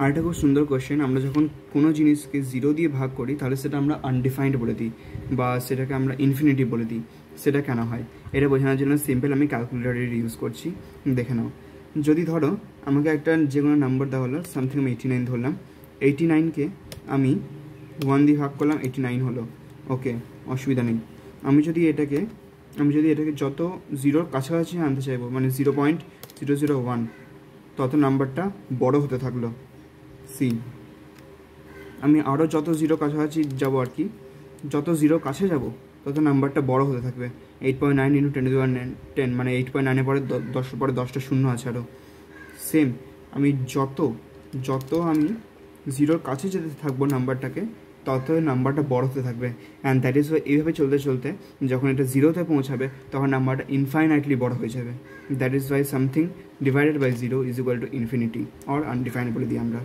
আর একটা খুব সুন্দর কোয়েশ্চেন, আমরা যখন কোনো জিনিসকে 0 দিয়ে ভাগ করি তাহলে সেটা আমরা আনডিফাইন্ড বলে দিই বা সেটাকে আমরা ইনফিনিটি বলে দিই। সেটা কেন হয় এটা বোঝানোর জন্য সিম্পল আমি ক্যালকুলেটর ইউজ করছি, দেখে নাও। যদি ধরো আমাকে একটা যে কোনো নাম্বার দেওয়া হলো, সামথিং আমি 89 ধরলাম, 89কে আমি 1 দিয়ে ভাগ করলাম, 89 হলো, ওকে, অসুবিধা নেই। আমি যদি এটাকে যত 0-র কাছাকাছি আনতে চাইবো, মানে 0.001, তত নাম্বারটা বড় হতে থাকলো। সি, আমি আরও যত 0 কাছাকাছি যাবো আর কি, যত 0 কাছে যাব তত নাম্বারটা বড় হতে থাকবে। 8.9 × 10⁻10, মানে 8.9-এর পরে 10-এর পরে 10টা শূন্য আছে আরও। সেম, আমি যত আমি 0-র কাছে যেতে থাকবো নাম্বারটাকে, তত নাম্বারটা বড় হতে থাকবে। অ্যান্ড দ্যাট ইজ ওয়াই এইভাবে চলতে চলতে যখন এটা 0-তে পৌঁছাবে তখন নাম্বারটা ইনফাইনাইটলি বড় হয়ে যাবে। That is why something divided by 0 is equal to infinity or undefined বলে দিই আমরা।